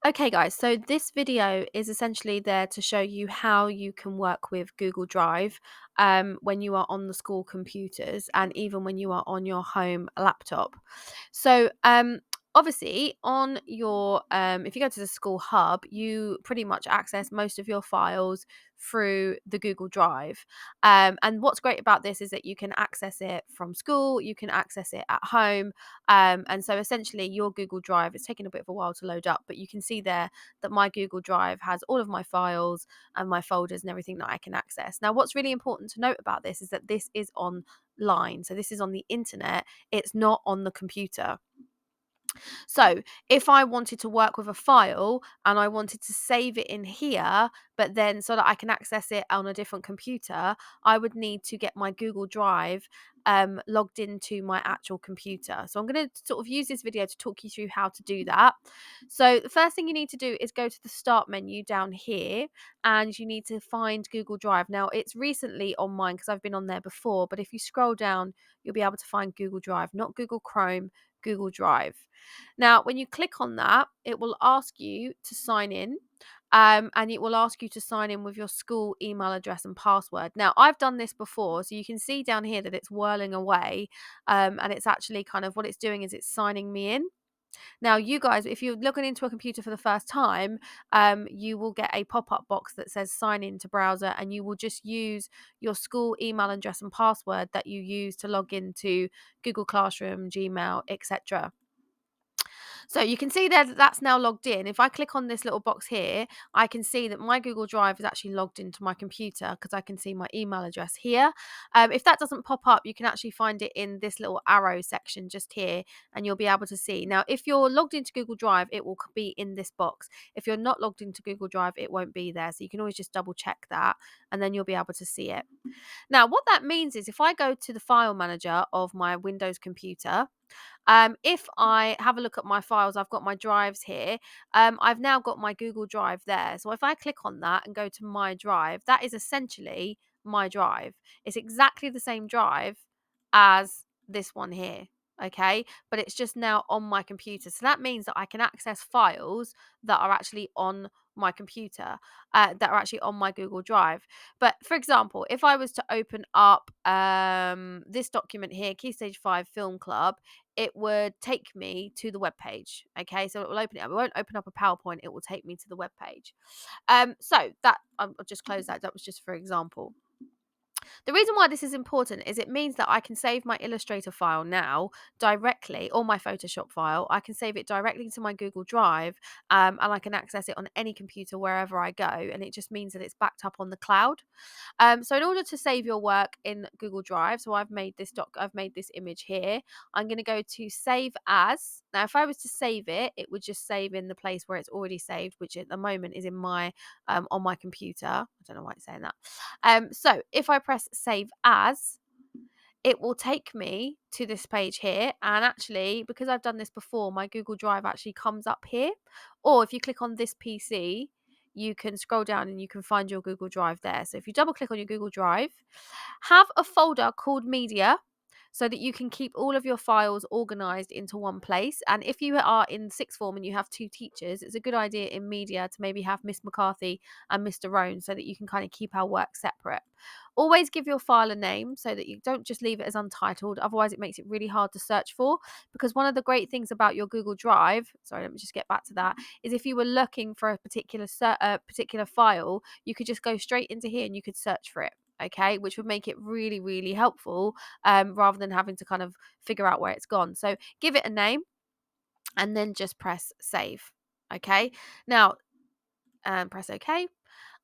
Okay, guys, so this video is essentially there to show you how you can work with Google Drive when you are on the school computers and even when you are on your home laptop. So, obviously, on your if you go to the school hub, you pretty much access most of your files through the Google Drive. And what's great about this is that you can access it from school, you can access it at home, and so essentially your Google Drive, it's taking a bit of a while to load up, but you can see there that my Google Drive has all of my files and my folders and everything that I can access. Now, what's really important to note about this is that this is online. So this is on the internet. It's not on the computer. So if I wanted to work with a file and I wanted to save it in here, but then so that I can access it on a different computer, I would need to get my Google Drive logged into my actual computer. So I'm going to sort of use this video to talk you through how to do that. So the first thing you need to do is go to the start menu down here and you need to find Google Drive. Now it's recently on mine because I've been on there before, but if you scroll down, you'll be able to find Google Drive, not Google Chrome, Google Drive. Now, when you click on that, it will ask you to sign in. And it will ask you to sign in with your school email address and password. Now, I've done this before, so you can see down here that it's whirling away, and it's actually kind of what it's doing is it's signing me in. Now, you guys, if you're looking into a computer for the first time, you will get a pop-up box that says sign in to browser, and you will just use your school email address and password that you use to log into Google Classroom, Gmail, etc. So you can see there that that's now logged in. If I click on this little box here, I can see that my Google Drive is actually logged into my computer because I can see my email address here. If that doesn't pop up, you can actually find it in this little arrow section just here, and you'll be able to see. Now, if you're logged into Google Drive, it will be in this box. If you're not logged into Google Drive, it won't be there. So you can always just double check that, and then you'll be able to see it. Now, what that means is if I go to the file manager of my Windows computer, if I have a look at my files, I've got my drives here. I've now got my Google Drive there. So if I click on that and go to my drive, that is essentially my drive. It's exactly the same drive as this one here. Okay, but it's just now on my computer. So that means that I can access files that are actually on my computer, that are actually on my Google Drive. But for example, if I was to open up this document here, Key Stage 5 Film Club, it would take me to the web page. Okay, so it will open it up. It won't open up a PowerPoint. It will take me to the web page. So that I'll just close that. That was just for example. The reason why this is important is it means that I can save my Illustrator file now directly, or my Photoshop file. I can save it directly to my Google Drive, and I can access it on any computer wherever I go. And it just means that it's backed up on the cloud. So in order to save your work in Google Drive, so I've made this image here. I'm going to go to save as. Now, if I was to save it, it would just save in the place where it's already saved, which at the moment is in my on my computer. I don't know why it's saying that. So if I press save as, it will take me to this page here. And actually, because I've done this before, my Google Drive actually comes up here. Or if you click on this PC, you can scroll down and you can find your Google Drive there. So if you double click on your Google Drive, have a folder called media so that you can keep all of your files organized into one place. And if you are in sixth form and you have two teachers, it's a good idea in media to maybe have Miss McCarthy and Mr. Roan so that you can kind of keep our work separate. Always give your file a name so that you don't just leave it as untitled. Otherwise, it makes it really hard to search for. Because one of the great things about your Google Drive, sorry, let me just get back to that, is if you were looking for a particular file, you could just go straight into here and you could search for it. Okay, which would make it really, really helpful, rather than having to kind of figure out where it's gone. So give it a name and then just press save. Okay, now press OK.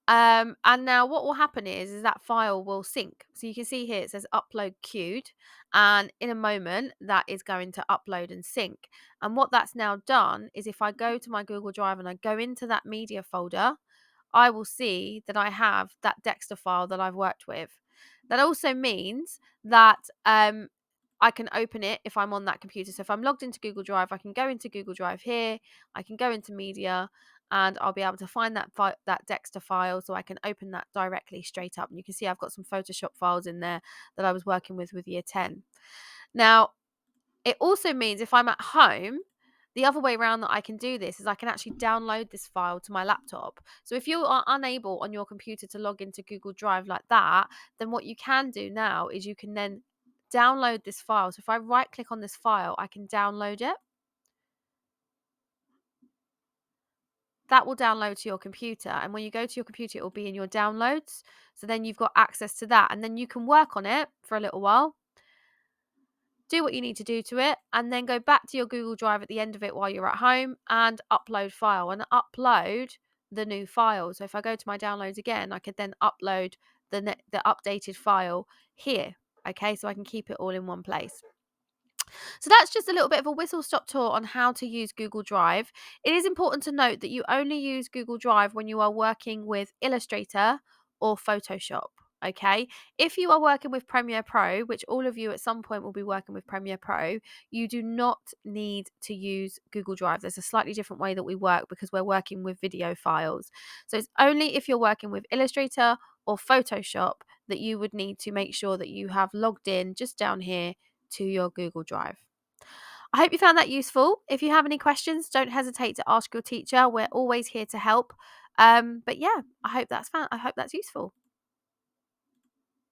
And now what will happen is that file will sync. So you can see here it says upload queued, and in a moment that is going to upload and sync. And what that's now done is if I go to my Google Drive and I go into that media folder, I will see that I have that Dexter file that I've worked with. That also means that I can open it if I'm on that computer. So if I'm logged into Google Drive, I can go into Google Drive here, I can go into media, and I'll be able to find that Dexter file, so I can open that directly straight up. And you can see I've got some Photoshop files in there that I was working with year 10. Now, it also means if I'm at home The other way around that I can do this is I can actually download this file to my laptop. So if you are unable on your computer to log into Google Drive like that, then what you can do now is you can then download this file. So if I right click on this file, I can download it. That will download to your computer, and when you go to your computer, it will be in your downloads. So then you've got access to that, and then you can work on it for a little while, do what you need to do to it, and then go back to your Google Drive at the end of it while you're at home and upload file and upload the new file. So if I go to my downloads again, I could then upload the updated file here. Okay, so I can keep it all in one place. So that's just a little bit of a whistle stop tour on how to use Google Drive. It is important to note that you only use Google Drive when you are working with Illustrator or Photoshop. Okay, if you are working with Premiere Pro, which all of you at some point will be working with Premiere Pro, you do not need to use Google Drive. There's a slightly different way that we work because we're working with video files. So it's only if you're working with Illustrator or Photoshop that you would need to make sure that you have logged in just down here to your Google Drive. I hope you found that useful. If you have any questions, don't hesitate to ask your teacher. We're always here to help. But yeah, I hope that's useful.